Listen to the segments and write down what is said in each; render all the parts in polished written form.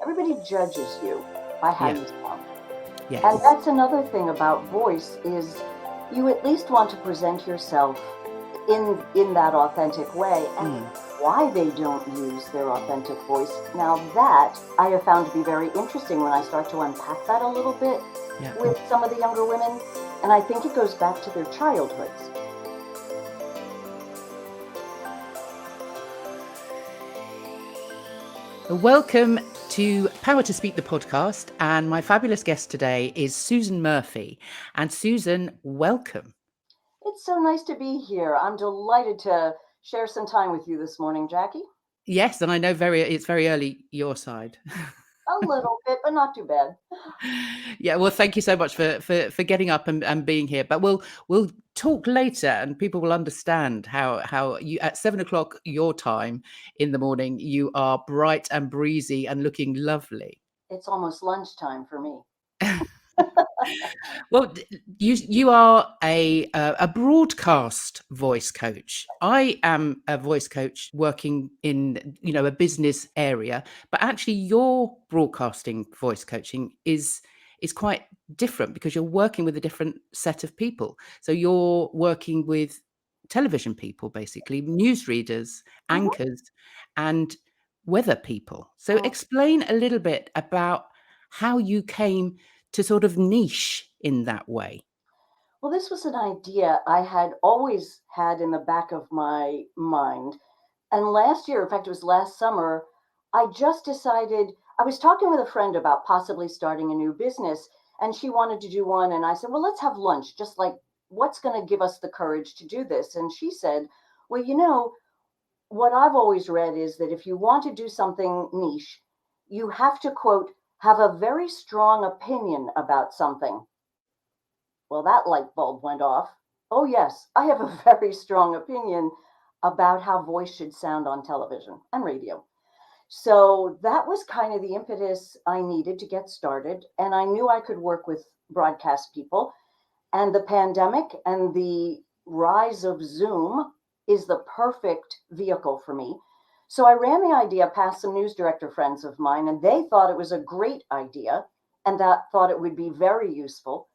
Everybody judges you by how Yeah. you sound. And Yes. that's another thing about voice is you at least want to present yourself in that authentic way, and Mm. why they don't use their authentic voice. Now that I have found to be very interesting when I start to unpack that a little bit Yeah. with some of the younger women, and I think it goes back to their childhoods. Welcome to Power to Speak, the podcast. And my fabulous guest today is Susan Murphy. And Susan, welcome. It's so nice to be here. I'm delighted to share some time with you this morning, Jackie. Yes, and I know it's very early your side. A little bit, but not too bad. Yeah, well, thank you so much for getting up and being here. But we'll talk later, and people will understand how you at 7 o'clock your time in the morning you are bright and breezy and looking lovely. It's almost lunchtime for me. Well, you are a broadcast voice coach. I am a voice coach working in a business area, but actually your broadcasting voice coaching is quite different because you're working with a different set of people. So you're working with television people, basically newsreaders, Mhm. anchors, and weather people. So explain a little bit about how you came to sort of niche in that way. Well, this was an idea I had always had in the back of my mind. And last year, in fact, it was last summer, I just decided I was talking with a friend about possibly starting a new business, and she wanted to do one. And I said, well, let's have lunch, just like what's going to give us the courage to do this? And she said, well, what I've always read is that if you want to do something niche, you have to, quote, have a very strong opinion about something. Well, that light bulb went off. Oh, yes, I have a very strong opinion about how voice should sound on television and radio. So that was kind of the impetus I needed to get started. And I knew I could work with broadcast people. And the pandemic and the rise of Zoom is the perfect vehicle for me. So I ran the idea past some news director friends of mine, and they thought it was a great idea and that thought it would be very useful.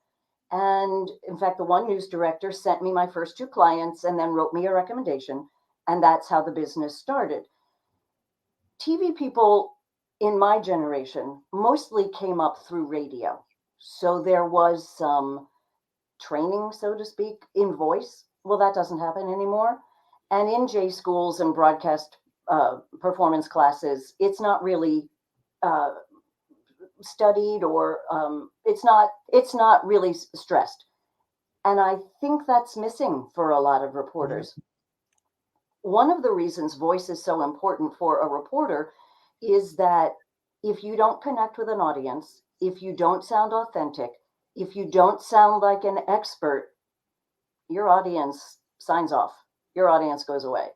And in fact, the one news director sent me my first two clients and then wrote me a recommendation. And that's how the business started. TV people in my generation mostly came up through radio. So there was some training, so to speak, in voice. Well, that doesn't happen anymore. And in J schools and broadcast performance classes, it's not really uh, studied or it's not really stressed. And I think that's missing for a lot of Yeah. reporters. One of the reasons voice is so important for a reporter is that if you don't connect with an audience, if you don't sound authentic, if you don't sound like an expert, your audience signs off, your audience goes away.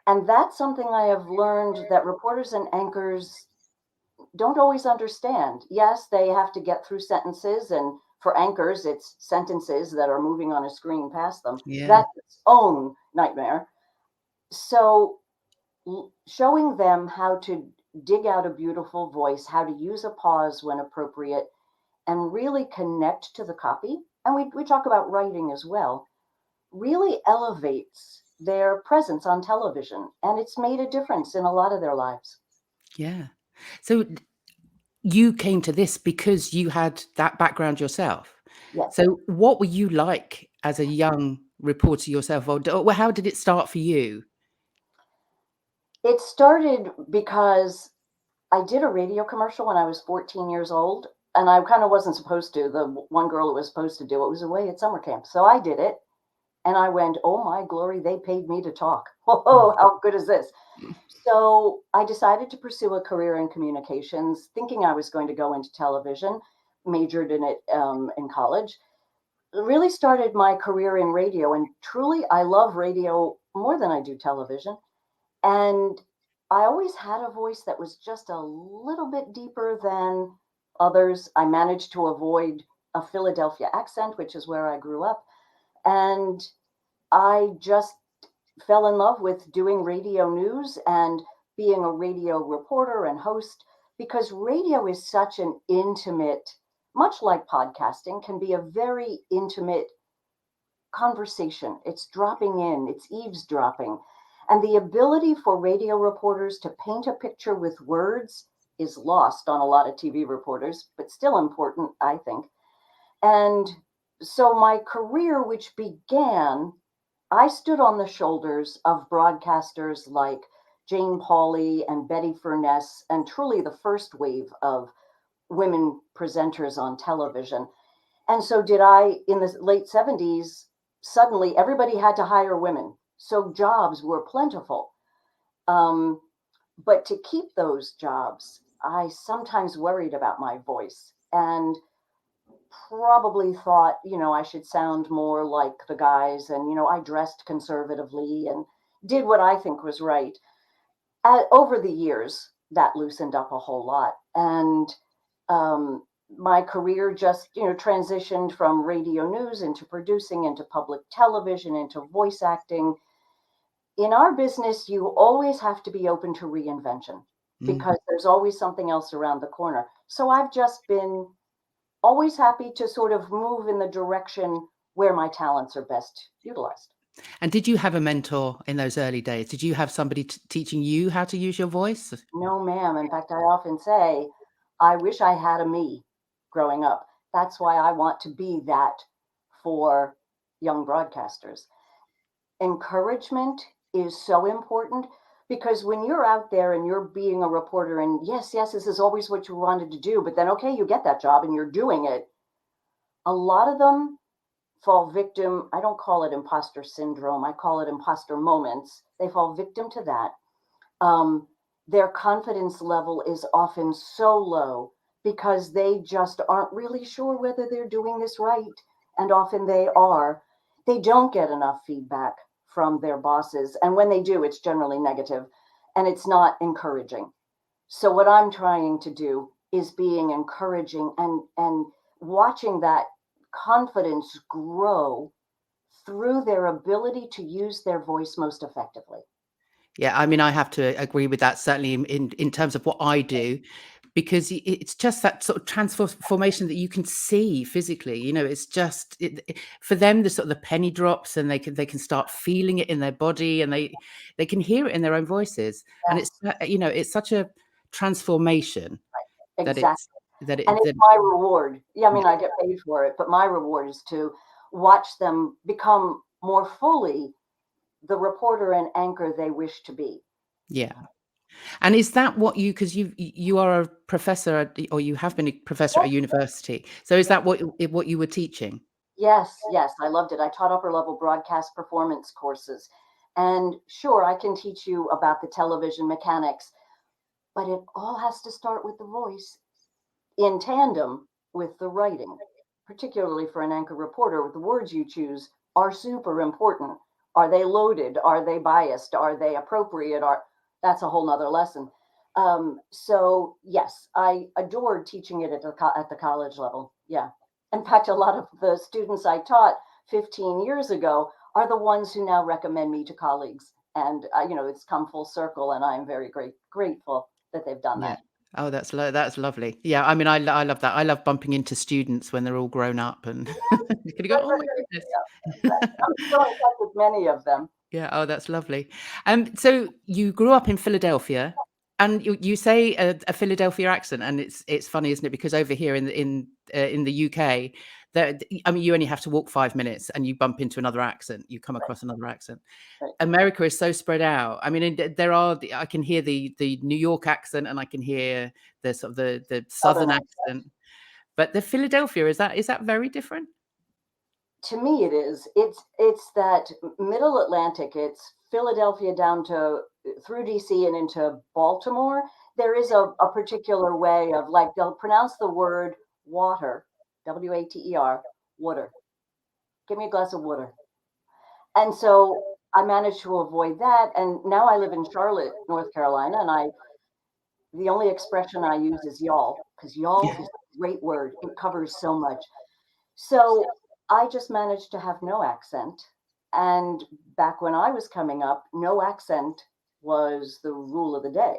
And that's something I have learned that reporters and anchors don't always understand. Yes, they have to get through sentences, and for anchors, it's sentences that are moving on a screen past them. Yeah. That's its own nightmare. So, showing them how to dig out a beautiful voice, how to use a pause when appropriate, and really connect to the copy. And we talk about writing as well, really elevates their presence on television. And it's made a difference in a lot of their lives. Yeah. So you came to this because you had that background yourself. Yes. So what were you like as a young reporter yourself? Or how did it start for you? It started because I did a radio commercial when I was 14 years old, and I kind of wasn't supposed to. The one girl who was supposed to do it was away at summer camp. So I did it, and I went, oh my glory, they paid me to talk. Oh, how good is this? So I decided to pursue a career in communications, thinking I was going to go into television, majored in it in college. Really started my career in radio, and truly, I love radio more than I do television. And I always had a voice that was just a little bit deeper than others. I managed to avoid a Philadelphia accent, which is where I grew up. And I just fell in love with doing radio news and being a radio reporter and host. because radio is such an intimate, much like podcasting, can be a very intimate conversation. It's dropping in, it's eavesdropping. And the ability for radio reporters to paint a picture with words is lost on a lot of TV reporters, but still important, I think. And so my career, which began, I stood on the shoulders of broadcasters like Jane Pauley and Betty Furness, and truly the first wave of women presenters on television. And so did I in the late 70s. Suddenly, everybody had to hire women. So jobs were plentiful. Um, but to keep those jobs, I sometimes worried about my voice and probably thought, I should sound more like the guys. And, I dressed conservatively and did what I think was right. Over the years, that loosened up a whole lot. And um, my career just, transitioned from radio news into producing, into public television, into voice acting. In our business, you always have to be open to reinvention Mm. because there's always something else around the corner. So I've just been always happy to sort of move in the direction where my talents are best utilized. And did you have a mentor in those early days? Did you have somebody teaching you how to use your voice? No, ma'am. In fact, I often say, I wish I had a me growing up. That's why I want to be that for young broadcasters. Encouragement is so important because when you're out there and you're being a reporter, and yes, this is always what you wanted to do, but then, okay, you get that job and you're doing it. A lot of them fall victim. I don't call it imposter syndrome. I call it imposter moments. They fall victim to that. Um, their confidence level is often so low because they just aren't really sure whether they're doing this right. And often they are. They don't get enough feedback from their bosses. And when they do, it's generally negative and it's not encouraging. So what I'm trying to do is being encouraging and watching that confidence grow through their ability to use their voice most effectively. Yeah, I mean, I have to agree with that, certainly in terms of what I do, because it's just that sort of transformation that you can see physically. It's just for them, the sort of the penny drops, and they can start feeling it in their body, and they can hear it in their own voices, and Yes, it's such a transformation that exactly. it's that And it it's that my reward. Yeah, I yeah, mean, I get paid for it, but my reward is to watch them become more fully the reporter and anchor they wish to be. yeah. And is that what because you are a professor or you have been a professor at a university? So is that what you were teaching? Yes, I loved it. I taught upper level broadcast performance courses. And sure, I can teach you about the television mechanics, but it all has to start with the voice in tandem with the writing, particularly for an anchor reporter. The words you choose are super important. Are they loaded? Are they biased? Are they appropriate? That's a whole nother lesson. So yes, I adored teaching it at the college level. Yeah. In fact, a lot of the students I taught 15 years ago are the ones who now recommend me to colleagues. And, it's come full circle, and I'm very grateful that they've done Yeah. that. Oh, that's lovely. Yeah, I mean, I love that. I love bumping into students when they're all grown up and you can go, Very, "Oh very, my very, goodness." I'm still in touch with many of them. Yeah, oh, that's lovely. So you grew up in Philadelphia, and you say a Philadelphia accent, and it's funny, isn't it? Because over here in the UK, I mean, you only have to walk 5 minutes, and you bump into another accent. You come across another accent. Right. America is so spread out. I mean, there are I can hear the New York accent, and I can hear the sort of the Southern Southern accent, but the Philadelphia is that very different? To me, it is. It's that middle Atlantic. It's Philadelphia down to through DC and into Baltimore. There is a particular way of, like, they'll pronounce the word water, water, water. Give me a glass of water. And so I managed to avoid that. And now I live in Charlotte, North Carolina, and the only expression I use is y'all, because y'all is a great word. It covers so much. So I just managed to have no accent. And back when I was coming up, no accent was the rule of the day.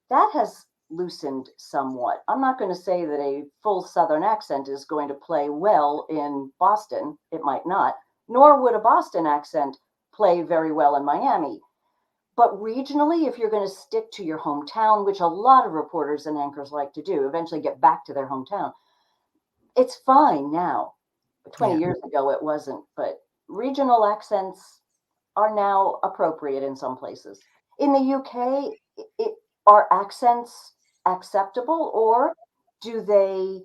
That has loosened somewhat. I'm not going to say that a full Southern accent is going to play well in Boston. It might not, nor would a Boston accent play very well in Miami. But regionally, if you're going to stick to your hometown, which a lot of reporters and anchors like to do, eventually get back to their hometown, it's fine now. 20 Yeah. years ago, it wasn't. But regional accents are now appropriate in some places. In the UK, are accents acceptable, or do they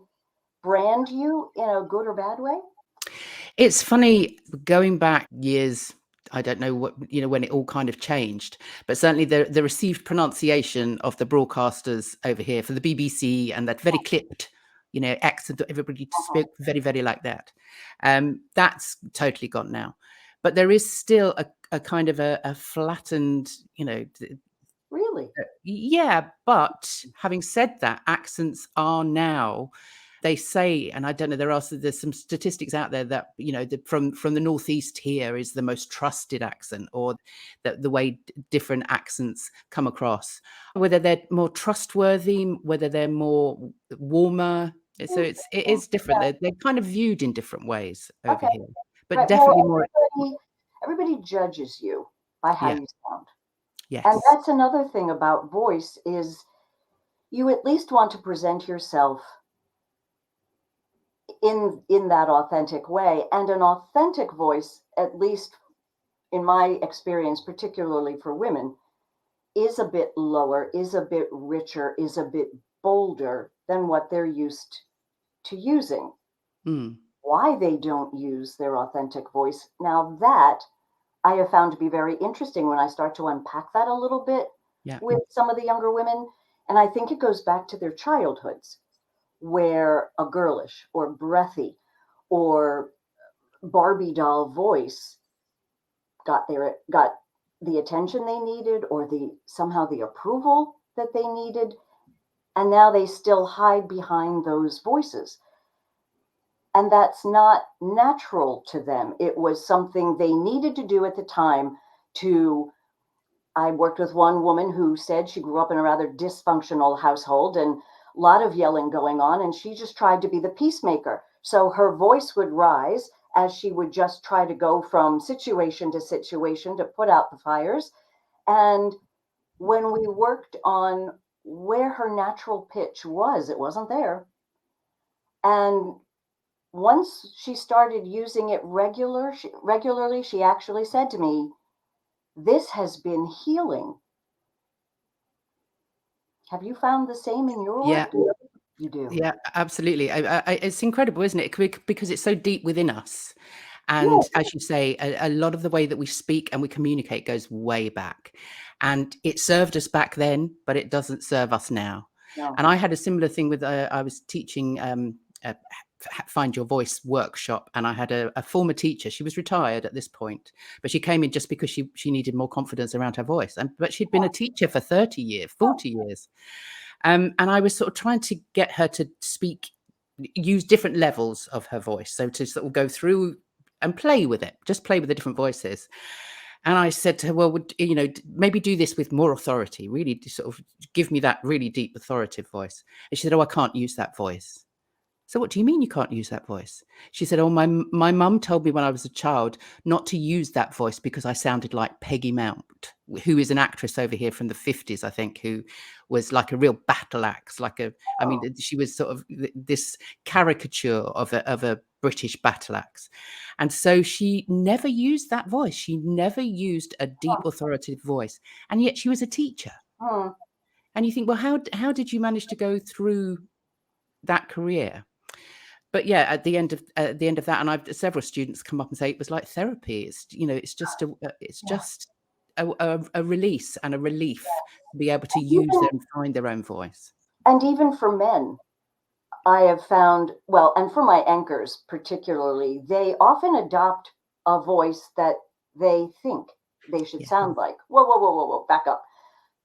brand you in a good or bad way? It's funny going back years. I don't know what, when it all kind of changed, but certainly the received pronunciation of the broadcasters over here for the BBC and that very clipped, accent that everybody Uh-huh. spoke very, very like that. That's totally gone now. But there is still a kind of a flattened, Really? yeah. But having said that, accents are now, they say, and I don't know, there's some statistics out there that from the northeast here is the most trusted accent, or the way different accents come across, whether they're more trustworthy, whether they're more warmer. So it Interesting. is different. Yeah. They're kind of viewed in different ways over Okay. here, but Right. Well, definitely more. everybody judges you by how Yeah. you sound. And Yes. that's another thing about voice is you at least want to present yourself in that authentic way. And an authentic voice, at least in my experience, particularly for women, is a bit lower, is a bit richer, is a bit bolder than what they're used to using. Mm. Why they don't use their authentic voice, now that I have found to be very interesting when I start to unpack that a little bit Yeah. with some of the younger women. And I think it goes back to their childhoods, where a girlish or breathy or Barbie doll voice got the attention they needed, or the somehow the approval that they needed, and now they still hide behind those voices. And that's not natural to them. It was something they needed to do at the time to. I worked with one woman who said she grew up in a rather dysfunctional household and a lot of yelling going on, and she just tried to be the peacemaker. So her voice would rise as she would just try to go from situation to situation to put out the fires. And when we worked on where her natural pitch was, it wasn't there. And once she started using it regularly, she actually said to me, "This has been healing." Have you found the same in your Yeah. work? You do. Yeah, absolutely. It's incredible, isn't it? Because it's so deep within us. And Yes. as you say, a lot of the way that we speak and we communicate goes way back. And it served us back then, but it doesn't serve us now. No. And I had a similar thing with, I was teaching a Find Your Voice workshop, and I had a former teacher. She was retired at this point, but she came in just because she needed more confidence around her voice. But she'd been a teacher for 30 years, 40 years. And I was sort of trying to get her to use different levels of her voice. So to sort of go through and play with it, just play with the different voices. And I said to her, well, maybe do this with more authority, really to sort of give me that really deep authoritative voice. And she said, oh, I can't use that voice. So what do you mean you can't use that voice? She said, oh, my mum told me when I was a child not to use that voice because I sounded like Peggy Mount, who is an actress over here from the 50s, I think, who was like a real battle axe, Oh, she was sort of this caricature of a British battle axe. And so she never used that voice. She never used a deep authoritative voice. And yet she was a teacher. hmm. And you think, well, how did you manage to go through that career? But yeah, at the end of that, and I've several students come up and say it was like therapy. It's just Yeah. a release and a relief to be able to use Even and find their own voice. and even for men, I have found, well, and for my anchors particularly, they often adopt a voice that they think they should Yeah, sound like. Whoa, whoa, whoa, whoa, whoa, back up.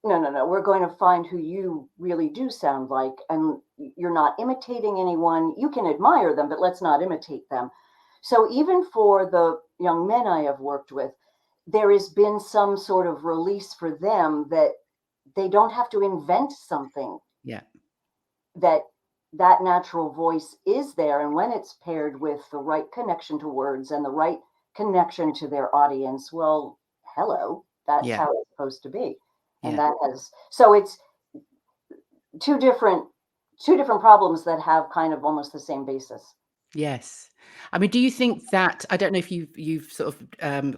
No, no, no. We're going to find who you really do sound like, and you're not imitating anyone. You can admire them, but let's not imitate them. So even for the young men I have worked with, there has been some sort of release for them that they don't have to invent something Yeah. that that natural voice is there. And when it's paired with the right connection to words and the right connection to their audience, well, hello, that's Yeah. how it's supposed to be. And Yeah. that has, so it's two different two different problems that have kind of almost the same basis. Yes. I mean, do you think that I don't know if you've sort of,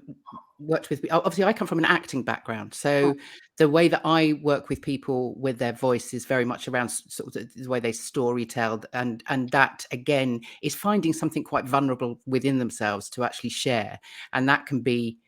worked with obviously, I come from an acting background, Mm. so the way that I work with people with their voice is very much around sort of the way they storytell, and that, again, is finding something quite vulnerable within themselves to actually share, and that can be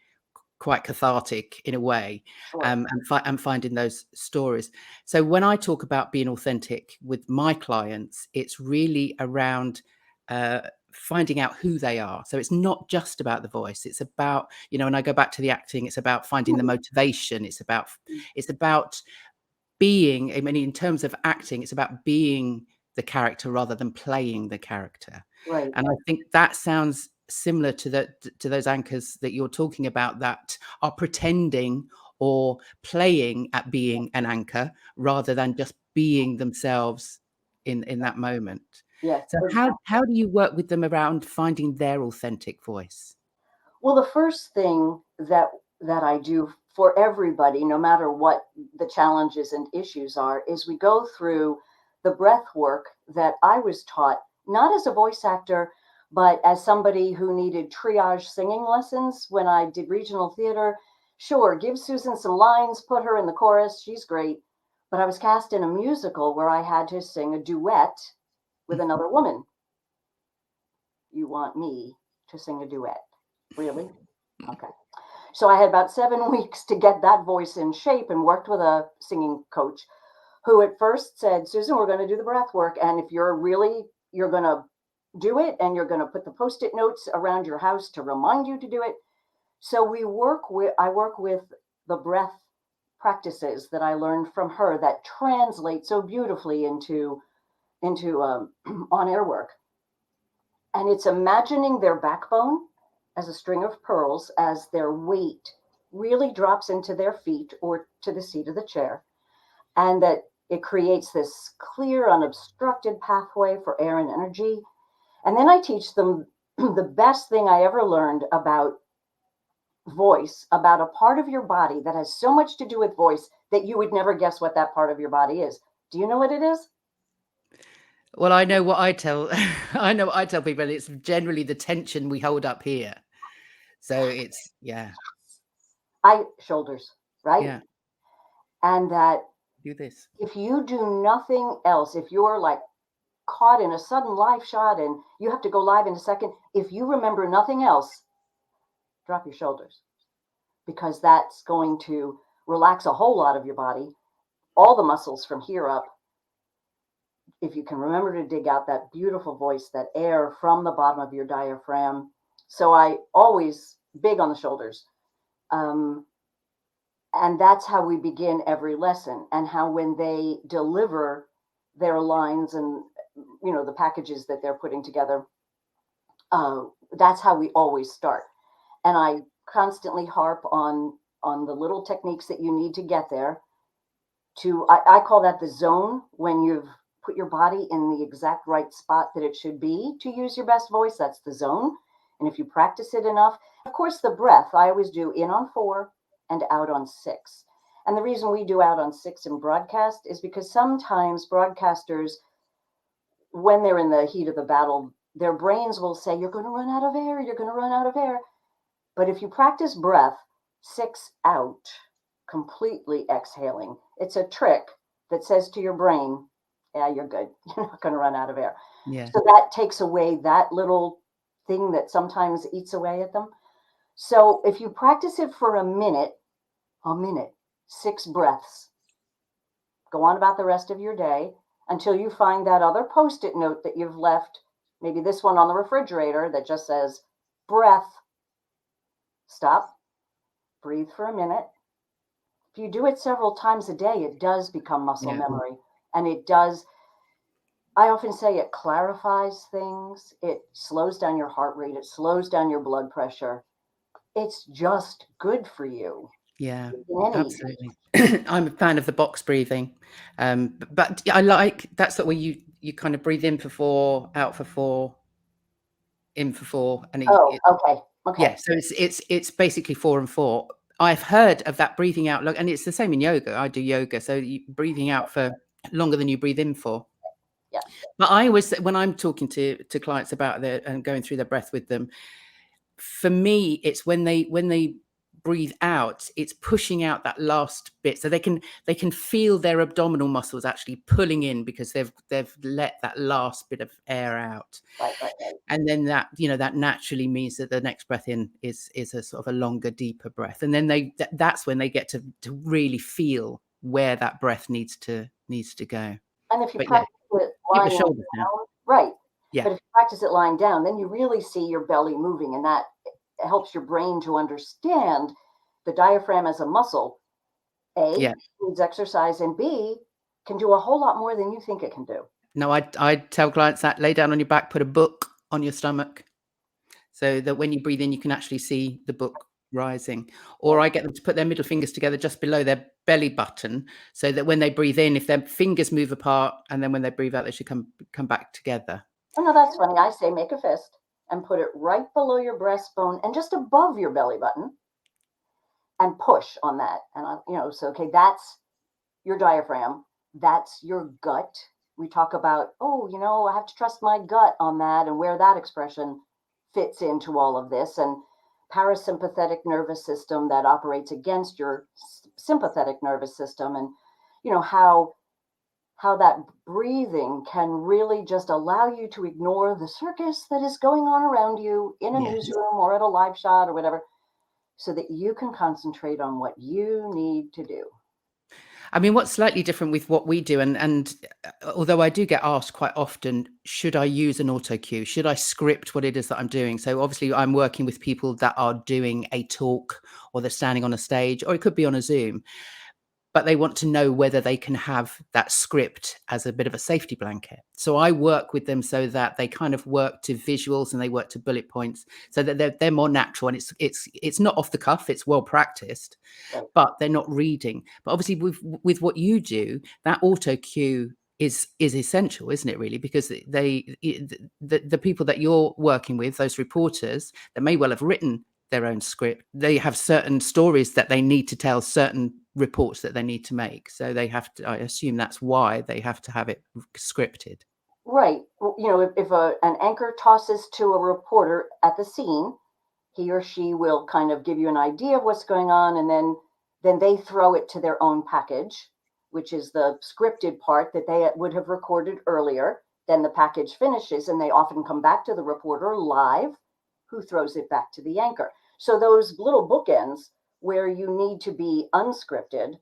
quite cathartic in a way, Sure. and finding those stories. So when I talk about being authentic with my clients, it's really around uh, finding out who they are. So it's not just about the voice. It's about, and I go back to the acting. It's about finding the motivation. It's about being. I mean, in terms of acting, it's about being the character rather than playing the character. Right. And I think that sounds similar to those anchors that you're talking about that are pretending or playing at being an anchor rather than just being themselves in that moment. Yes. So how do you work with them around finding their authentic voice? Well, the first thing that I do for everybody, no matter what the challenges and issues are, is we go through the breath work that I was taught, not as a voice actor, but as somebody who needed triage singing lessons when I did regional theater. Sure, give Susan some lines, put her in the chorus, she's great. But I was cast in a musical where I had to sing a duet with another woman. You want me to sing a duet? Really? Okay. So I had about 7 weeks to get that voice in shape and worked with a singing coach who at first said, Susan, we're going to do the breath work. And if you're going to do it and you're going to put the post-it notes around your house to remind you to do it. So I work with the breath practices that I learned from her that translate so beautifully into on-air work. And it's imagining their backbone as a string of pearls as their weight really drops into their feet or to the seat of the chair, and that it creates this clear, unobstructed pathway for air and energy. And then I teach them the best thing I ever learned about voice, about a part of your body that has so much to do with voice that you would never guess what that part of your body is. Do you know what it is? Well, I know what I tell I know what I tell people, and it's generally the tension we hold up here. So it's yeah, Shoulders, right? yeah, And that do this. if you do nothing else, if you're like caught in a sudden live shot and you have to go live in a second, if you remember nothing else, drop your shoulders because that's going to relax a whole lot of your body, all the muscles from here up. If you can remember to dig out that beautiful voice, that air from the bottom of your diaphragm. So I always big on the shoulders. Um, and that's how we begin every lesson, and how when they deliver their lines and the packages that they're putting together, that's how we always start. And I constantly harp on the little techniques that you need to get there. I call that the zone, when you've put your body in the exact right spot that it should be to use your best voice. That's the zone. And if you practice it enough, of course, the breath I always do in on 4 and out on 6. And the reason we do out on 6 in broadcast is because sometimes broadcasters, when they're in the heat of the battle, their brains will say, you're going to run out of air, you're going to run out of air. But if you practice breath, 6 out, completely exhaling, it's a trick that says to your brain, yeah, you're good. You're not going to run out of air. Yeah. So that takes away that little thing that sometimes eats away at them. So if you practice it for a minute, 6 breaths, go on about the rest of your day until you find that other post-it note that you've left, maybe this one on the refrigerator that just says breath. Stop, breathe for a minute. If you do it several times a day, it does become muscle Yeah. memory. And it does, I often say it clarifies things. It slows down your heart rate. It slows down your blood pressure. It's just good for you. Yeah, in any. absolutely. I'm a fan of the box breathing, but I like that's the way you kind of breathe in for 4, out for 4, in for 4, and Oh, okay, yeah. okay. So it's basically 4 and 4. I've heard of that breathing out, and it's the same in yoga. I do yoga, so you breathing out for longer than you breathe in for. Yes. But I always, when I'm talking to clients about their and going through their breath with them, for me, it's when they breathe out, it's pushing out that last bit, so they can feel their abdominal muscles actually pulling in because they've let that last bit of air out, Right, right, right. and then that that naturally means that the next breath in is a sort of a longer, deeper breath, and then that's when they get to really feel where that breath needs to go. And if you But yeah, practice it keep the lying shoulders down. down, right, Yeah, but if you practice it lying down, then you really see your belly moving, and that helps your brain to understand the diaphragm as a muscle. A, yeah. needs exercise, and B, can do a whole lot more than you think it can do. No, I tell clients that lay down on your back, put a book on your stomach, so that when you breathe in, you can actually see the book rising. Or Right. I get them to put their middle fingers together just below their belly button, so that when they breathe in, if their fingers move apart, and then when they breathe out, they should come back together. Oh, no, that's funny. I say make a fist and put it right below your breastbone and just above your belly button and push on that. And so okay, that's your diaphragm. That's your gut. We talk about, oh, I have to trust my gut on that and where that expression fits into all of this. And parasympathetic nervous system that operates against your sympathetic nervous system, and how that breathing can really just allow you to ignore the circus that is going on around you in a Yes. newsroom or at a live shot or whatever, so that you can concentrate on what you need to do. I mean, what's slightly different with what we do, and although I do get asked quite often, should I use an auto cue? Should I script what it is that I'm doing? So obviously, I'm working with people that are doing a talk, or they're standing on a stage, or it could be on a Zoom, but they want to know whether they can have that script as a bit of a safety blanket. So I work with them so that they kind of work to visuals and they work to bullet points, so that they're more natural, and it's not off the cuff, it's well practiced, Right. but they're not reading. But obviously with what you do, that auto cue is essential, isn't it, really? Because the people that you're working with, those reporters that may well have written their own script, they have certain stories that they need to tell, certain reports that they need to make, so they have to, I assume that's why they have to have it scripted. Right. Well, if an anchor tosses to a reporter at the scene, he or she will kind of give you an idea of what's going on, and then they throw it to their own package, which is the scripted part that they would have recorded earlier. Then the package finishes, and they often come back to the reporter live, who throws it back to the anchor. So those little bookends where you need to be unscripted.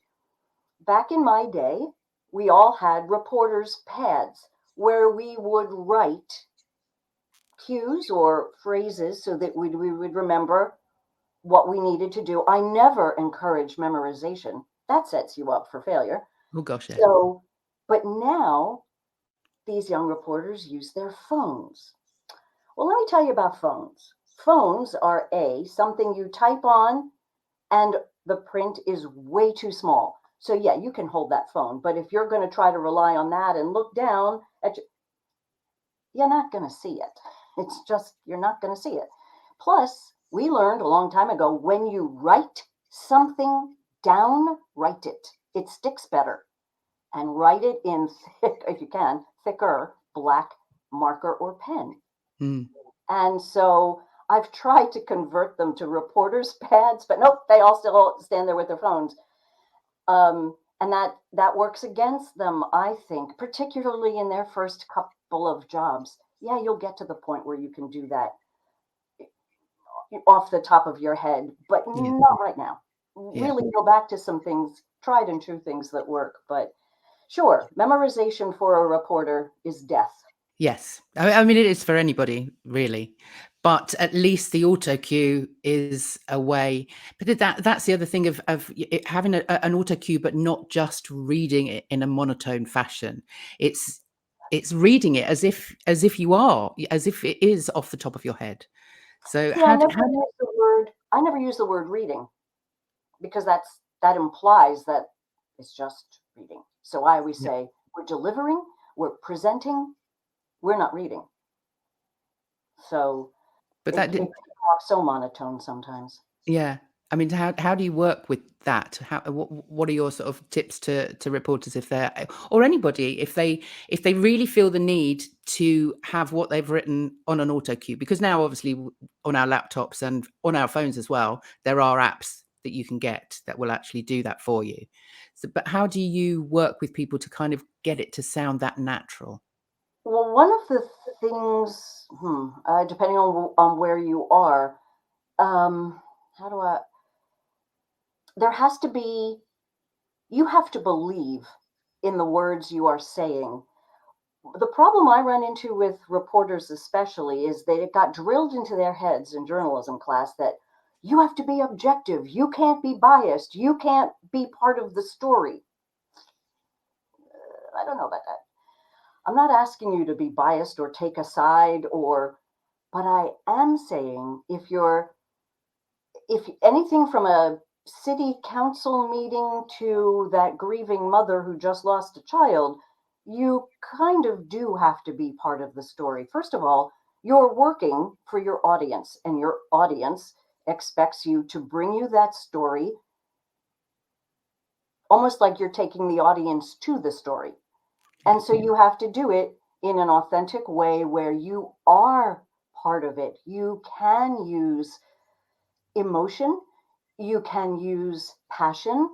Back in my day, we all had reporters' pads where we would write cues or phrases so that we would remember what we needed to do. I never encourage memorization. That sets you up for failure. Oh gosh, yeah. So, but now these young reporters use their phones. Well, let me tell you about phones. Phones are something you type on, and the print is way too small. So yeah, you can hold that phone, but if you're going to try to rely on that and look down at you're not going to see it. It's just, you're not going to see it. Plus, we learned a long time ago, when you write something down, write it. It sticks better. And write it in thick, if you can, thicker black marker or pen. Mm. And so I've tried to convert them to reporters' pads, but nope, they all still stand there with their phones. And that works against them, I think, particularly in their first couple of jobs. Yeah, you'll get to the point where you can do that off the top of your head, but Yeah, not right now. yeah. Really go back to some things, tried and true things that work. But sure, memorization for a reporter is death. Yes. I mean, it is for anybody, really. But at least the auto cue is a way. But that's the other thing of having an auto cue, but not just reading it in a monotone fashion. It's reading it as if you are, as if it is off the top of your head. So See, how I never use the word reading, because that implies that it's just reading. So I always Yeah. say we're delivering, we're presenting, we're not reading. So But it that can did, come off so monotone sometimes. yeah. I mean, how do you work with that? What are your sort of tips to reporters if they're, or anybody if they really feel the need to have what they've written on an auto cue? Because now obviously on our laptops and on our phones as well, there are apps that you can get that will actually do that for you. So, but how do you work with people to kind of get it to sound that natural? Well, one of the things, depending on where you are, how do I? There has to be. You have to believe in the words you are saying. The problem I run into with reporters, especially, is that it got drilled into their heads in journalism class that you have to be objective, you can't be biased, you can't be part of the story. I don't know about that. I'm not asking you to be biased or take a side, but I am saying if anything from a city council meeting to that grieving mother who just lost a child, you kind of do have to be part of the story. First of all, you're working for your audience, and your audience expects you to bring you that story almost like you're taking the audience to the story. And so you have to do it in an authentic way where you are part of it. You can use emotion, you can use passion,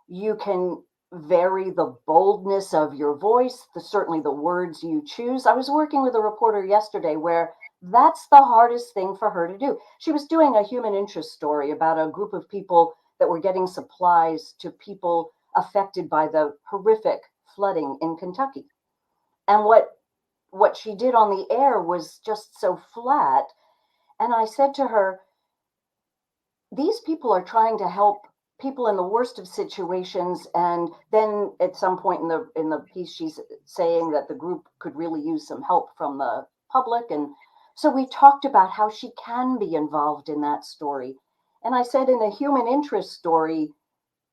you can vary the boldness of your voice, certainly the words you choose. I was working with a reporter yesterday where that's the hardest thing for her to do. She was doing a human interest story about a group of people that were getting supplies to people affected by the horrific flooding in Kentucky. And what she did on the air was just so flat. And I said to her, these people are trying to help people in the worst of situations, and then at some point in the piece she's saying that the group could really use some help from the public. And so we talked about how she can be involved in that story. And I said, in a human interest story,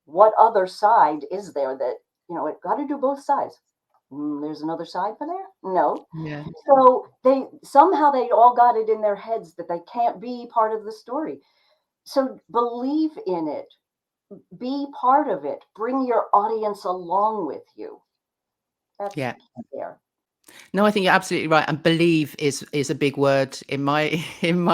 what other side is there that, it got to do both sides? There's another side for there? No. Yeah. So they all got it in their heads that they can't be part of the story. So believe in it, be part of it, bring your audience along with you. That's Yeah. there. No, I think you're absolutely right. And believe is a big word in my in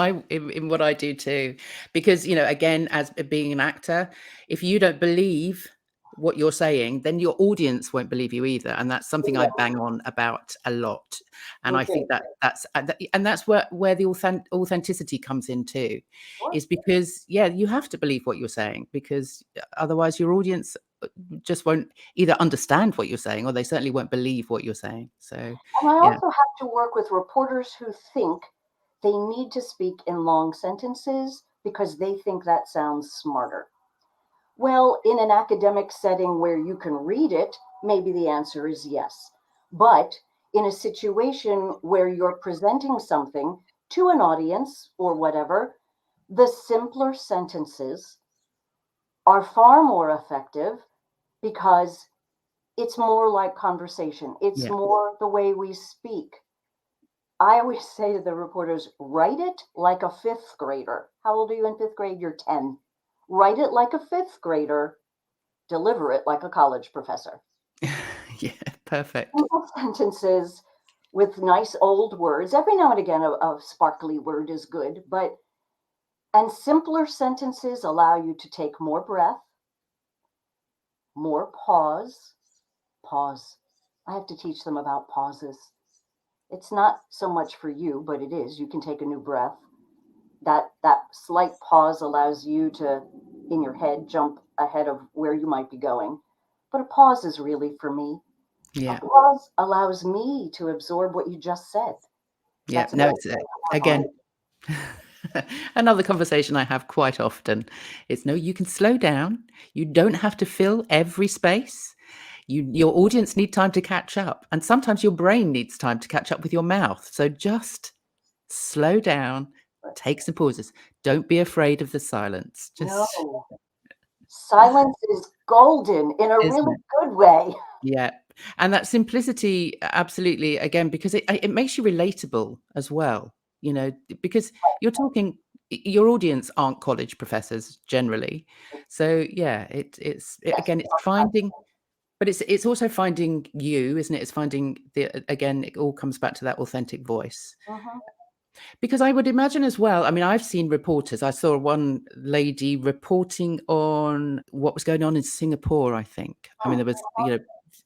what I do too. Because, again, as being an actor, if you don't believe what you're saying, then your audience won't believe you either. And that's something I Yeah, bang on about a lot. And me I think too. that's where the authenticity comes in too, Sure. is because, yeah, you have to believe what you're saying, because otherwise your audience just won't either understand what you're saying, or they certainly won't believe what you're saying. So, And I yeah. also have to work with reporters who think they need to speak in long sentences because they think that sounds smarter. Well, in an academic setting where you can read it, maybe the answer is yes. But in a situation where you're presenting something to an audience or whatever, the simpler sentences are far more effective because it's more like conversation. It's Yeah. more the way we speak. I always say to the reporters, write it like a fifth grader. How old are you in fifth grade? You're 10. Write it like a fifth grader, deliver it like a college professor. Yeah, perfect. Simple sentences with nice old words. Every now and again, a sparkly word is good, and simpler sentences allow you to take more breath, more pause. Pause. I have to teach them about pauses. It's not so much for you, but it is. You can take a new breath. That slight pause allows you to, in your head, jump ahead of where you might be going. But a pause is really for me. A Yeah. pause allows me to absorb what you just said. Yeah. That's No, another it's thing I work on. again another conversation I have quite often. It's no, you can slow down. You don't have to fill every space. Your audience need time to catch up, and sometimes your brain needs time to catch up with your mouth. So just slow down, take some pauses. Don't be afraid of the silence. Just No, Silence is golden in a Isn't really it? good way. Yeah. And that simplicity, absolutely, again, because it makes you relatable as well, you know, because you're talking, your audience aren't college professors generally. So yeah, Yes. again, it's finding, but it's also finding you, isn't it? It's finding again, it all comes back to that authentic voice. Mhm. Because I would imagine as well, I mean, I've seen reporters. I saw one lady reporting on what was going on in Singapore, I think. I mean, Mm. there was, you know,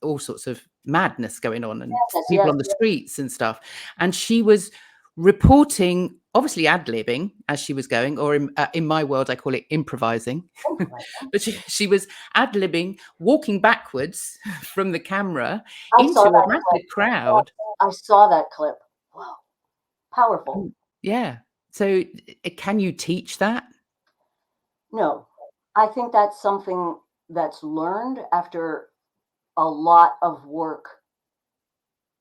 all sorts of madness going on and Yes, people yes, on the yes. streets and stuff. And she was reporting, obviously ad-libbing as she was going, or in my world, I call it improvising. Improvising. But she was ad-libbing, walking backwards from the camera I into saw a that clip. massive crowd. I saw that clip. Wow, powerful. Yeah. So can you teach that? No, I think that's something that's learned after a lot of work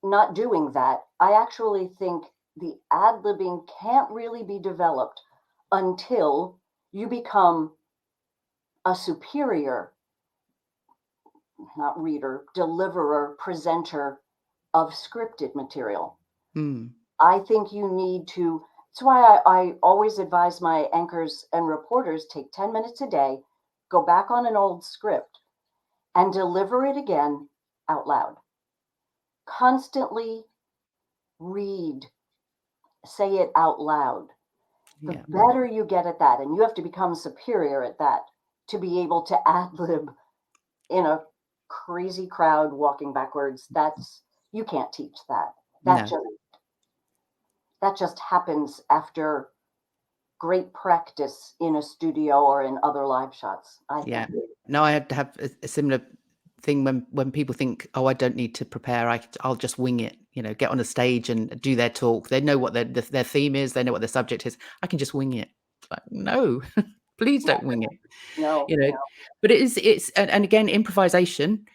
not doing that. I actually think the ad-libbing can't really be developed until you become a superior, not reader, deliverer, presenter of scripted material. Mm. I think you need to. That's why I always advise my anchors and reporters take 10 minutes a day, go back on an old script, and deliver it again out loud. Constantly read, say it out loud. The Yeah. better you get at that, and you have to become superior at that to be able to ad lib in a crazy crowd walking backwards. That's you can't teach that. That No. just that just happens after great practice in a studio or in other live shots, I Yeah. think. No, I had to have a similar thing when people think, "Oh, I don't need to prepare. I'll just wing it." You know, get on a stage and do their talk. They know what their theme is. They know what their subject is. I can just wing it. It's like, no, please don't wing it. No, You know, but it's and again, improvisation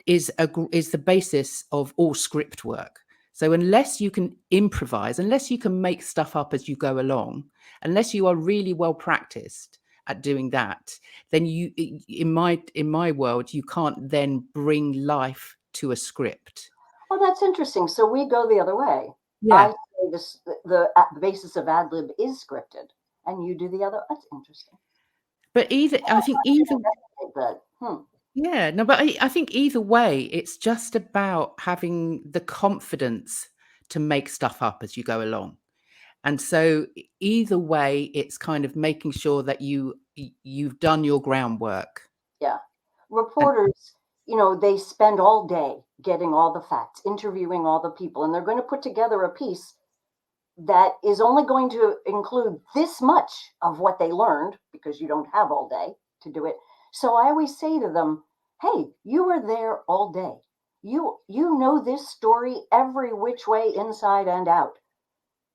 is the basis of all script work. So unless you can improvise, unless you can make stuff up as you go along, unless you are really well practiced at doing that, then in my world, you can't then bring life to a script. oh, that's interesting. So we go the other way. I Yeah. say this the basis of ad lib is scripted, and you do the other. That's interesting. But I think either But yeah, no, but I think either way, it's just about having the confidence to make stuff up as you go along. And so either way, it's kind of making sure that you've done your groundwork. yeah, And reporters, they spend all day getting all the facts, interviewing all the people, and they're going to put together a piece that is only going to include this much of what they learned because you don't have all day to do it. So I always say to them, "Hey, you were there all day. You know this story every which way inside and out.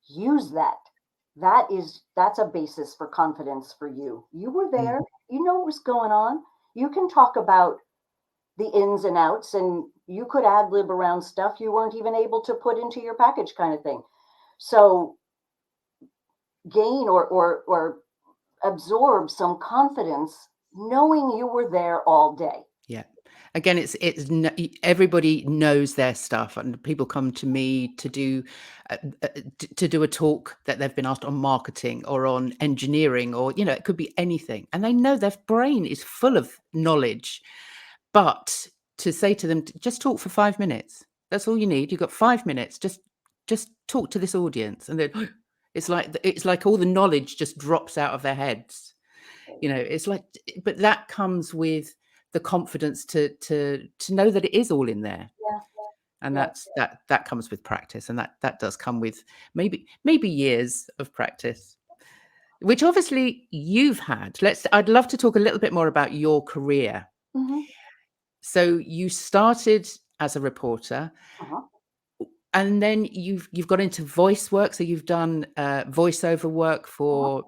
Use that. That's a basis for confidence for you. You were mm, there. You know what was going on. You can talk about the ins and outs and you could ad lib around stuff you weren't even able to put into your package kind of thing. So gain or absorb some confidence knowing you were there all day. yeah. Again, everybody knows their stuff, and people come to me to do a talk that they've been asked on marketing or on engineering, or it could be anything, and they know their brain is full of knowledge. But to say to them, just talk for 5 minutes. That's all you need. You've got 5 minutes. Just talk to this audience, and then it's like all the knowledge just drops out of their heads. It's like, but that comes with the confidence to know that it is all in there, Yeah, and yeah. that comes with practice, and that does come with maybe years of practice, which obviously you've had. I'd love to talk a little bit more about your career. Hmm. So you started as a reporter, Uh-huh. and then you've got into voice work. So you've done voiceover work Uh-huh. for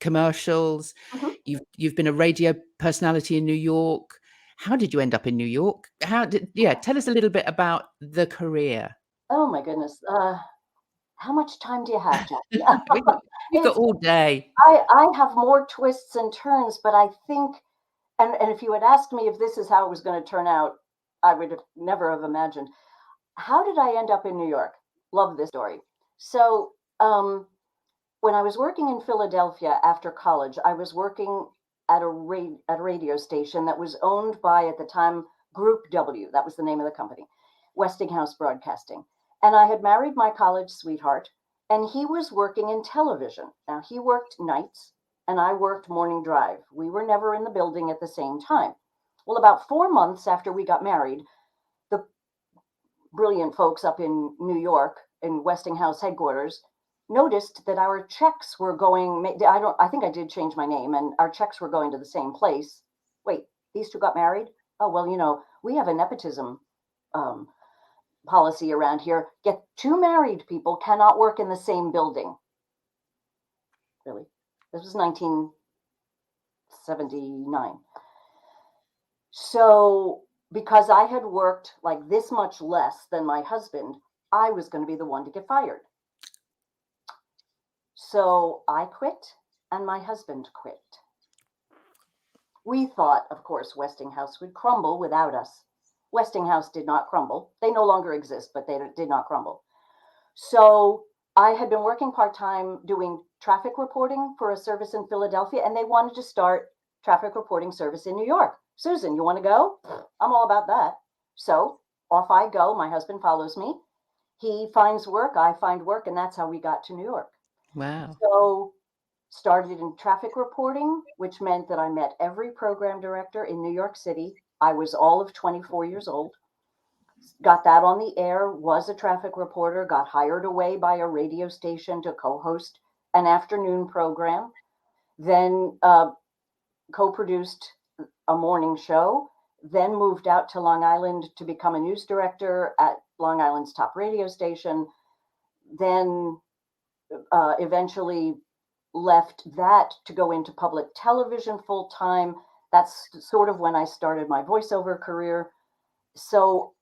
commercials. Hmm. You've been a radio personality in New York. How did you end up in New York? Tell us a little bit about the career. Oh my goodness. How much time do you have, Jackie? We've got it's all day. I have more twists and turns, but I think And if you had asked me if this is how it was going to turn out, I would have never have imagined. How did I end up in New York? Love this story. So, when I was working in Philadelphia after college, I was working at at a radio station that was owned by, at the time, Group W. That was the name of the company, Westinghouse Broadcasting. And I had married my college sweetheart, and he was working in television. Now, he worked nights, and I worked morning drive. We were never in the building at the same time. Well, about 4 months after we got married, the brilliant folks up in New York in Westinghouse headquarters noticed that our checks were going. I think I did change my name, and our checks were going to the same place. Wait, these two got married? Oh, well, we have a nepotism um, policy around here. Get two married people cannot work in the same building. Really? This was 1979. So, because I had worked like this much less than my husband, I was going to be the one to get fired. So I quit and my husband quit. We thought, of course, Westinghouse would crumble without us. Westinghouse did not crumble. They no longer exist, but they did not crumble. So I had been working part-time doing traffic reporting for a service in Philadelphia, and they wanted to start traffic reporting service in New York. Susan, you want to go? I'm all about that. So off I go. My husband follows me. He finds work, I find work, and that's how we got to New York. Wow. So started in traffic reporting, which meant that I met every program director in New York City. I was all of 24 years old. Got that on the air, was a traffic reporter, got hired away by a radio station to co-host an afternoon program, then co-produced a morning show, then moved out to Long Island to become a news director at Long Island's top radio station, then eventually left that to go into public television full time. That's sort of when I started my voiceover career. So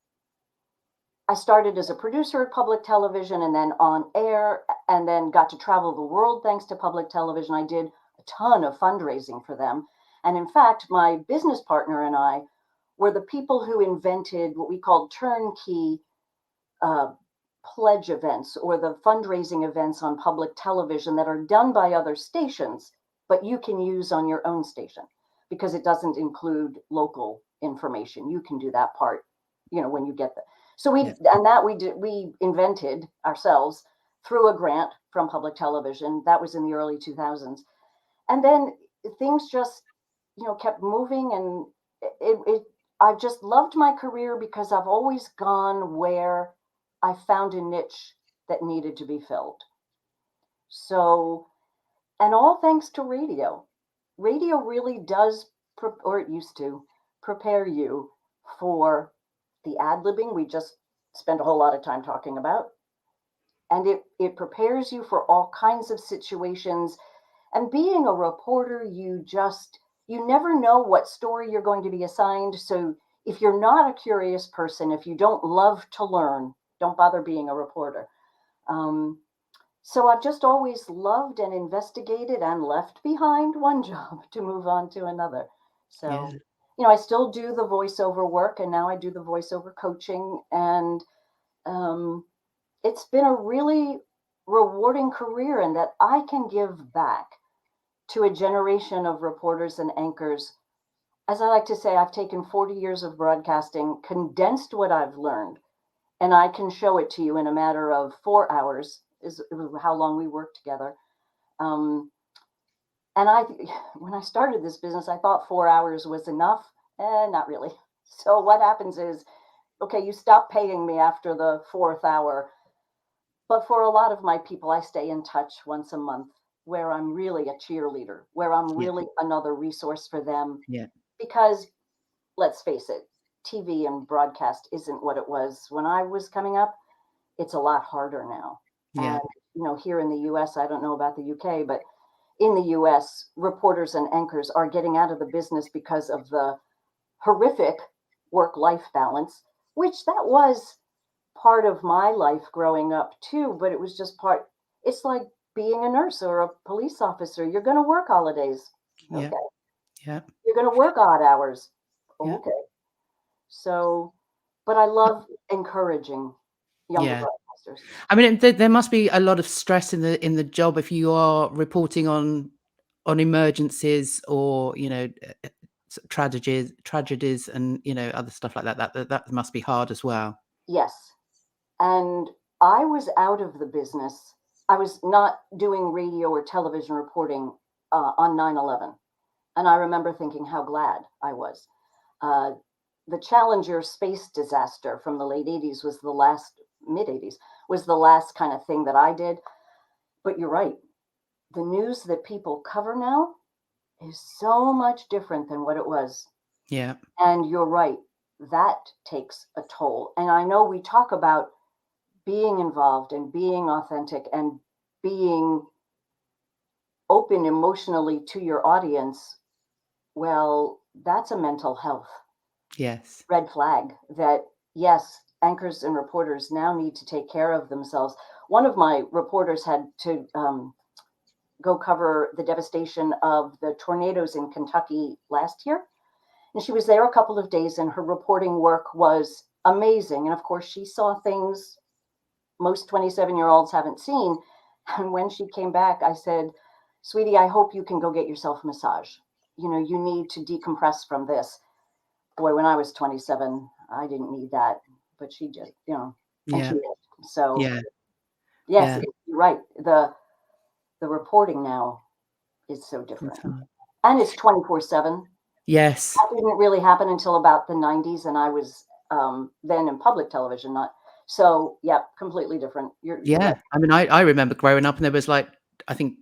I started as a producer at public television and then on air, and then got to travel the world thanks to public television. I did a ton of fundraising for them. And in fact, my business partner and I were the people who invented what we called turnkey pledge events, or the fundraising events on public television that are done by other stations, but you can use on your own station because it doesn't include local information. You can do that part, when you get there. So we invented ourselves through a grant from public television. That was in the early 2000s. And then things just, kept moving, and I've just loved my career because I've always gone where I found a niche that needed to be filled. So, and all thanks to radio. Radio really does, or it used to, prepare you for the ad-libbing we just spent a whole lot of time talking about. And it prepares you for all kinds of situations. And being a reporter, you never know what story you're going to be assigned. So if you're not a curious person, if you don't love to learn, don't bother being a reporter. So I've just always loved and investigated and left behind one job to move on to another. So, Yeah. I still do the voiceover work, and now I do the voiceover coaching. And it's been a really rewarding career in that I can give back to a generation of reporters and anchors. As I like to say, I've taken 40 years of broadcasting, condensed what I've learned, and I can show it to you in a matter of 4 hours, is how long we worked together. And when I started this business, I thought 4 hours was enough. Not really. So what happens is, okay, you stop paying me after the fourth hour. But for a lot of my people, I stay in touch once a month, where I'm really a cheerleader, where I'm Yeah. really another resource for them. Yeah. Because let's face it, TV and broadcast isn't what it was when I was coming up. It's a lot harder now. Yeah. And, here in the US, I don't know about the UK, but in the US, reporters and anchors are getting out of the business because of the horrific work-life balance, which that was part of my life growing up too, but it was just it's like being a nurse or a police officer. You're going to work holidays. Yeah. Okay. Yeah. You're going to work odd hours. Yeah. Okay. So, but I love encouraging younger Yeah. broadcasters. I mean, there must be a lot of stress in the job if you are reporting on emergencies or, tragedies and, other stuff like that. That must be hard as well. Yes. And I was out of the business. I was not doing radio or television reporting on 9/11. And I remember thinking how glad I was. Uh, the Challenger space disaster from the late 80s was the last, mid 80s, was the last kind of thing that I did. But you're right. The news that people cover now is so much different than what it was. Yeah. And you're right. That takes a toll. And I know we talk about being involved and being authentic and being open emotionally to your audience. Well, that's a mental health Yes. red flag that, yes, anchors and reporters now need to take care of themselves. One of my reporters had to go cover the devastation of the tornadoes in Kentucky last year. And she was there a couple of days, and her reporting work was amazing. And of course, she saw things most 27-year-olds haven't seen. And when she came back, I said, "Sweetie, I hope you can go get yourself a massage. You need to decompress from this." Boy, when I was 27, I didn't need that, but she just, and she Yeah. did. So Yeah. yes, Yeah. you're right. The reporting now is so It's different, hard. and it's 24/7. Yes. That didn't really happen until about the 90s, and I was then in public television, not so. Yeah, completely different. You're right. Yeah. I mean, I remember growing up and there was like, I think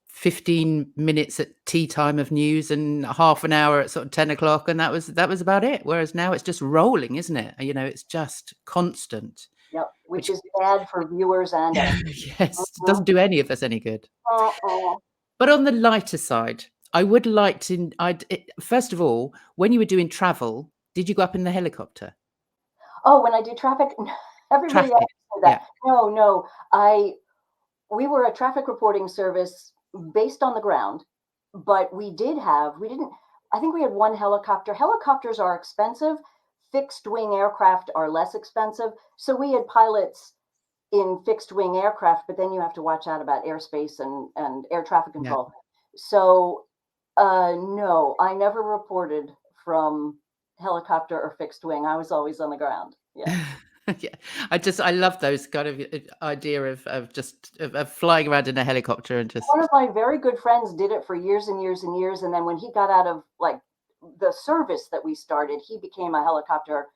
15 minutes at tea time of news and half an hour at sort of 10 o'clock, and that was about it. Whereas now it's just rolling, isn't it? It's just constant, Yep, which which is bad for viewers and us. yes, Mhm. doesn't do any of us any good. Uh-uh. But on the lighter side, I would like to first of all, when you were doing travel, did you go up in the helicopter? Oh, when I do traffic, everybody else Traffic. said Yeah. that. No, no, we were a traffic reporting service based on the ground, but we didn't, I think we had one helicopter. Helicopters are expensive. Fixed wing aircraft are less expensive. So we had pilots in fixed wing aircraft, but then you have to watch out about airspace and air traffic Yeah. control. So, no, I never reported from helicopter or fixed wing. I was always on the ground. Yeah. Yeah, I love those kind of idea of just of flying around in a helicopter and One just of my very good friends did it for years and years and years, and then when he got out of like the service that we started, he became a helicopter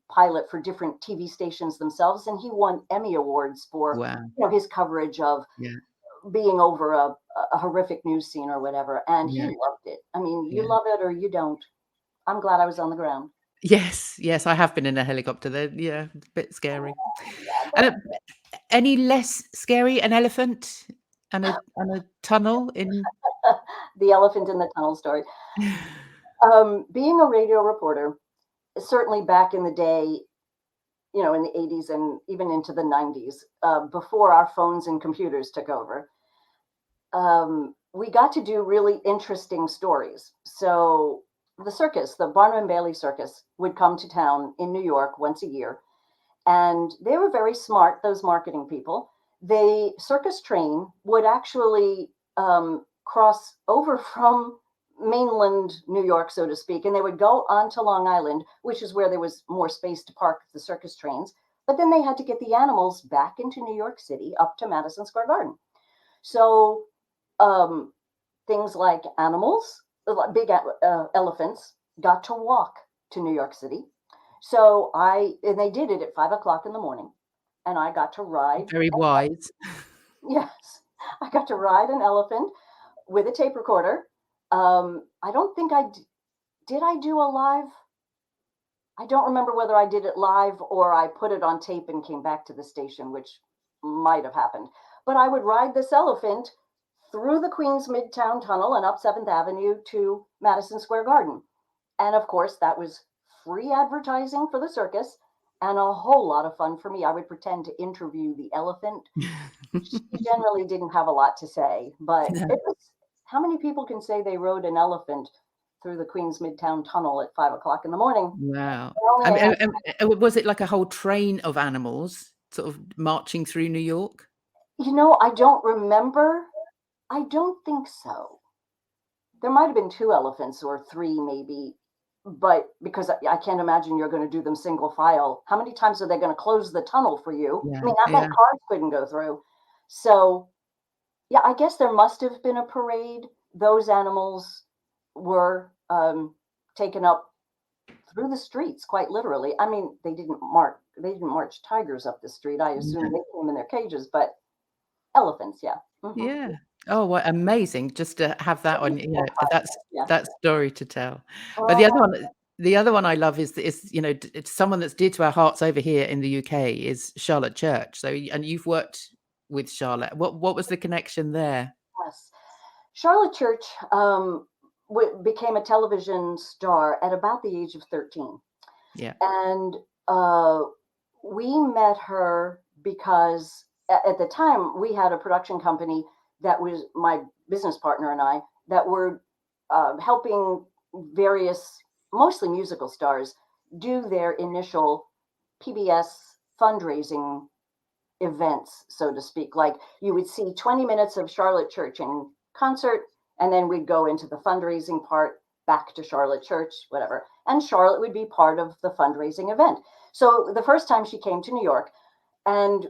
pilot for different TV stations themselves, and he won Emmy awards for wow. his coverage of Yeah, being over a horrific new scene or whatever, and he yeah, loved it. I mean, you yeah. love it or you don't. I'm glad I was on the ground. Yes, yes, I have been in a helicopter. They're yeah, a bit scary. Yeah, And any less scary? An elephant and a tunnel in the elephant in the tunnel story. Being a radio reporter, certainly back in the day, in the 80s and even into the 90s, before our phones and computers took over, we got to do really interesting stories. So the circus, the Barnum and Bailey Circus, would come to town in New York once a year, and they were very smart. Those marketing people, the circus train would actually cross over from mainland New York, so to speak, and they would go onto Long Island, which is where there was more space to park the circus trains. But then they had to get the animals back into New York City up to Madison Square Garden. So um, things like animals, big elephants, got to walk to New York City. So and they did it at 5 o'clock in the morning. And I got to ride, very wise. yes, I got to ride an elephant with a tape recorder. I don't think did I do a live? I don't remember whether I did it live or I put it on tape and came back to the station, which might have happened. But I would ride this elephant through the Queens Midtown Tunnel and up 7th Avenue to Madison Square Garden. And of course, that was free advertising for the circus and a whole lot of fun for me. I would pretend to interview the elephant. She generally didn't have a lot to say, but No. it was, how many people can say they rode an elephant through the Queens Midtown Tunnel at 5 o'clock in the morning. Wow. I only may have, Was it like a whole train of animals sort of marching through New York? I don't remember. I don't think so. There might have been 2 elephants or 3 maybe, but because I can't imagine you're going to do them single file. How many times are they going to close the tunnel for you? I Yeah, mean, that yeah. meant cars couldn't go through. So, yeah, I guess there must have been a parade. Those animals were taken up through the streets, quite literally. I mean, they didn't march tigers up the street. I assume No. they came in their cages, but elephants, yeah. Mhm. Yeah. Oh, what amazing just to have that on, that's Yeah. that story to tell. But Uh-huh. the other one I love is, it's someone that's dear to our hearts over here in the UK is Charlotte Church. So, and you've worked with Charlotte. What was the connection there? Yes. Charlotte Church became a television star at about the age of 13. Yeah. And we met her because at the time we had a production company that was my business partner and I that were helping various, mostly musical stars, do their initial PBS fundraising events, so to speak. Like you would see 20 minutes of Charlotte Church in concert, and then we'd go into the fundraising part, back to Charlotte Church, whatever. And Charlotte would be part of the fundraising event. So the first time she came to New York, and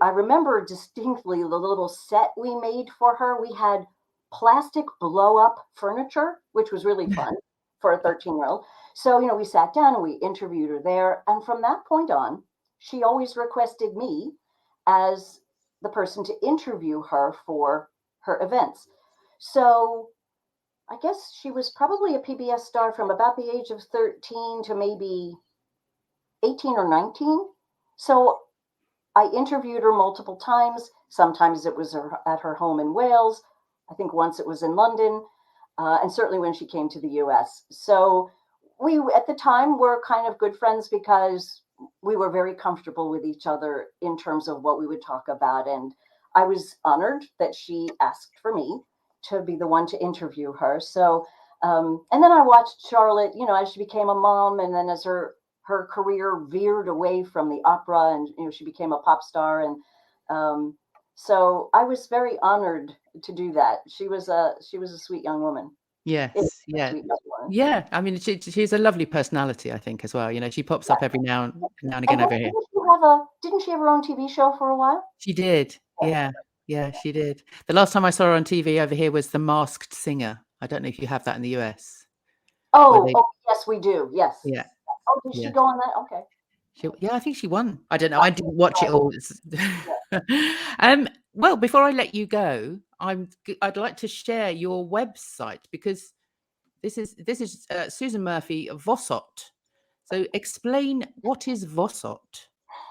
I remember distinctly the little set we made for her. We had plastic blow up furniture, which was really fun for a 13-year-old. So, we sat down and we interviewed her there. And from that point on, she always requested me as the person to interview her for her events. So I guess she was probably a PBS star from about the age of 13 to maybe 18 or 19. So I interviewed her multiple times. Sometimes it was at her home in Wales. I think once it was in London, and certainly when she came to the US. So we, at the time, were kind of good friends because we were very comfortable with each other in terms of what we would talk about. And I was honored that she asked for me to be the one to interview her. So, and then I watched Charlotte, as she became a mom, and then as her career veered away from the opera, and she became a pop star, and so I was very honored to do that. She was a sweet young woman. Is Yes. a Yeah. sweet young woman. Yeah. I mean, she's a lovely personality, I think, as well. She pops Yeah. up every now and And again over here. didn't she have her own TV show for a while? She did. Yeah. Yeah. Yeah, she did. The last time I saw her on TV over here was The Masked Singer. I don't know if you have that in the US, where Oh, they oh, yes, we do. Yes. yeah, Oh, did she yeah. go on that? Okay. Yeah, I think she won. I don't know. I didn't watch it all. Yeah. Well, before I let you go, I'd like to share your website because this is Susan Murphy Vossot. So explain what is Vossot.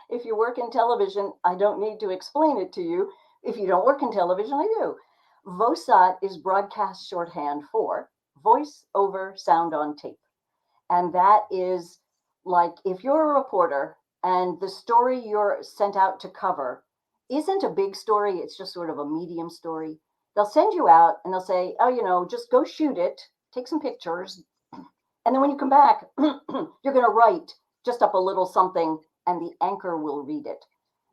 If you work in television, I don't need to explain it to you. If you don't work in television, I do. VOSAT is broadcast shorthand for voice over sound on tape. And that is like if you're a reporter and the story you're sent out to cover isn't a big story, it's just sort of a medium story. They'll send you out and they'll say, oh, just go shoot it, take some pictures. And then when you come back, you're going to write just up a little something and the anchor will read it.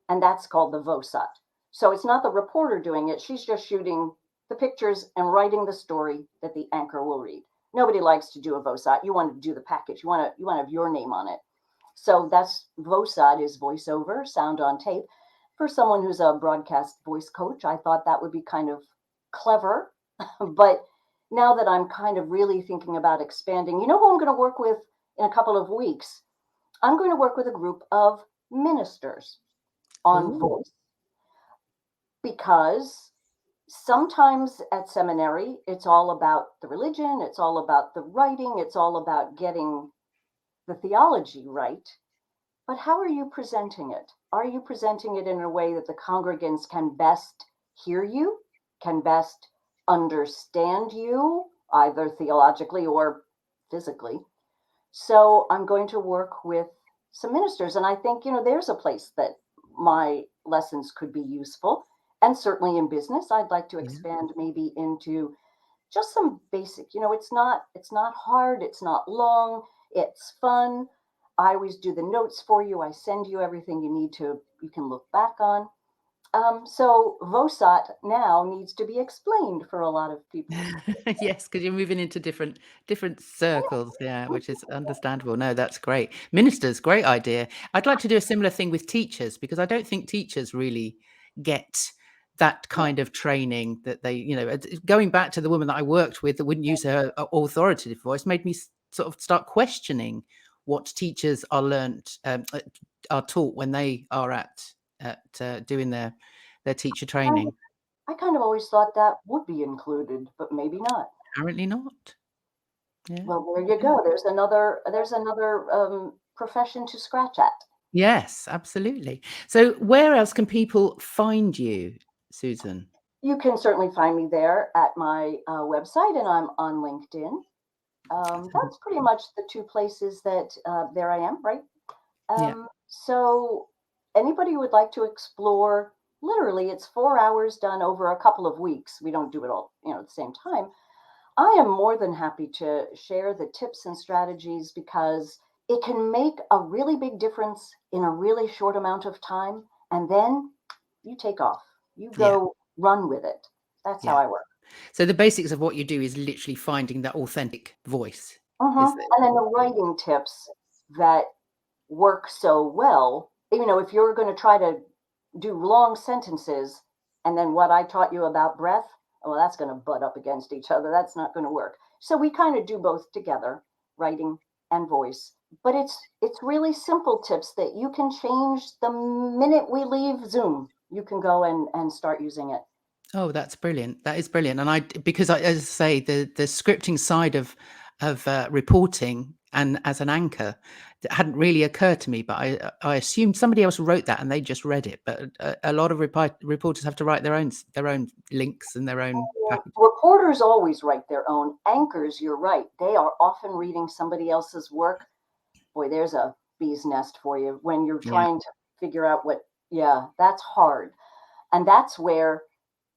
And that's called the VOSAT. So it's not the reporter doing it. She's just shooting the pictures and writing the story that the anchor will read. Nobody likes to do a VOSAT. You want to do the package. You want to have your name on it. So that's VOSAT is voiceover, sound on tape. For someone who's a broadcast voice coach, I thought that would be kind of clever. But now that I'm kind of really thinking about expanding, who I'm going to work with in a couple of weeks? I'm going to work with a group of ministers on voice, because sometimes at seminary, it's all about the religion, it's all about the writing, it's all about getting the theology right. But how are you presenting it? Are you presenting it in a way that the congregants can best hear you, can best understand you, either theologically or physically? So I'm going to work with some ministers, and I think, there's a place that my lessons could be useful. And certainly in business, I'd like to expand maybe into just some basic, it's not hard, it's not long, it's fun. I always do the notes for you. I send you everything you can look back on. So VOSAT now needs to be explained for a lot of people. Yes, because you're moving into different circles, yeah, which is understandable. No, that's great. Ministers, great idea. I'd like to do a similar thing with teachers because I don't think teachers really get that Yeah. kind of training that they, going back to the woman that I worked with that wouldn't use her authoritative voice made me sort of start questioning what teachers are taught when they are at doing their teacher Kind training. of, I kind of always thought that would be included, but maybe not. Apparently not. Yeah. Well, there you Okay. go. There's another profession to scratch at. Yes, absolutely. So where else can people find you, Susan? You can certainly find me there at my website, and I'm on LinkedIn. That's pretty much the two places that there I am, right? Yeah. So anybody who would like to explore, literally, it's 4 hours done over a couple of weeks. We don't do it all, at the same time. I am more than happy to share the tips and strategies because it can make a really big difference in a really short amount of time. And then you take off, you Yeah. go run with it. That's how Yeah. I work. So the basics of what you do is literally finding that authentic voice. Is it? And then the writing tips that work so well, if you're going to try to do long sentences and then what I taught you about breath, well, that's going to butt up against each other. That's not going to work. So we kind of do both together, writing and voice. But it's really simple tips that you can change the minute we leave Zoom. You can go and start using it. Oh, that's brilliant. That is brilliant. And because as I say, the scripting side of reporting and as an anchor that hadn't really occurred to me, but I assumed somebody else wrote that and they just read it. But a lot of reporters have to write their own links and their own package. Reporters always write their own. Anchors, you're right. They are often reading somebody else's work. Boy, there's a bee's nest for you when you're Yeah. trying to figure out yeah, that's hard. And that's where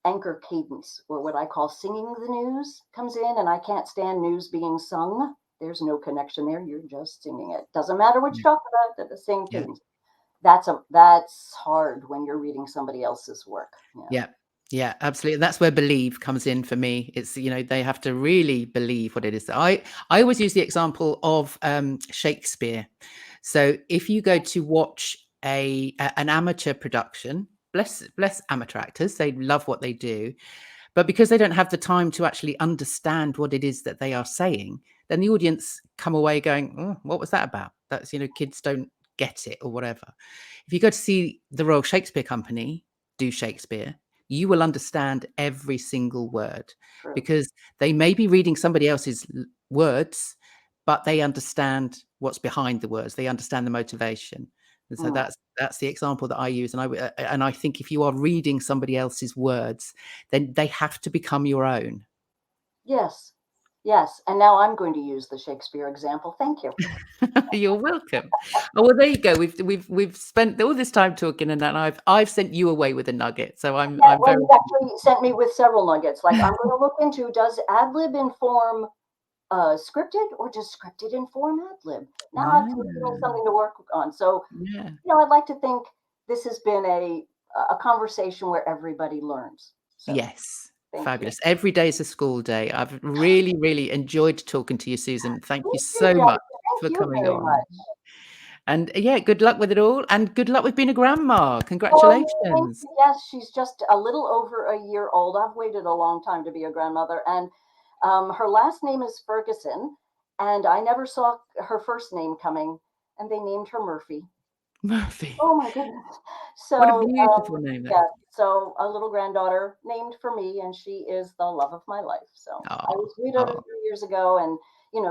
anchor cadence, or what I call singing the news, comes in. And I can't stand news being sung. There's no connection there. You're just singing it. Doesn't matter what you Yeah. talk about, they're the same Yeah. cadence. That's hard when you're reading somebody else's work. Yeah. Yeah. Yeah, absolutely. And that's where believe comes in for me. It's, they have to really believe what it is. I always use the example of Shakespeare. So if you go to watch an amateur production, bless amateur actors, they love what they do, but because they don't have the time to actually understand what it is that they are saying, then the audience come away going, "Oh, what was that about?" That's, kids don't get it or whatever. If you go to see the Royal Shakespeare Company do Shakespeare, you will understand every single word True. because they may be reading somebody else's words, but they understand what's behind the words. They understand the motivation. And so Mm. that's the example that I use. And I think if you are reading somebody else's words, then they have to become your own. Yes. Yes. And now I'm going to use the Shakespeare example. Thank you. You're welcome. Oh, well, there you go. We've spent all this time talking, and then I've sent you away with a nugget. So Yeah, I'm well, very you've actually sent me with several nuggets. Like, I'm going to look into, does AdLib inform scripted, or does scripted inform AdLib? Now I've given me Ah, something to work on. So, yeah. I'd like to think this has been a conversation where everybody learns. So Yes. thank you. Fabulous. Every day is a school day. I've really, really enjoyed talking to you, Susan. Thank Me you too, so much Jennifer. for Thank you coming very on. much. And yeah, good luck with it all. And good luck with being a grandma. Oh, thank Congratulations. you. Yes, she's just a little over a year old. I've waited a long time to be a grandmother, and her last name is Ferguson, and I never saw her first name coming, and they named her Murphy. Murphy. Oh my goodness! What a So beautiful name that yeah, is. so a little granddaughter named for me, and she is the love of my life. So I Oh, was widowed a oh, few years ago, and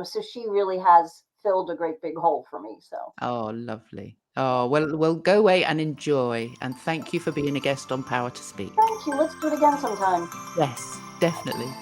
so she really has filled a great big hole for me. So oh, lovely. yeah, Oh, well, go away and enjoy. And thank you for being a guest on Power to Speak. thank you. Let's do it again sometime. Yes, definitely.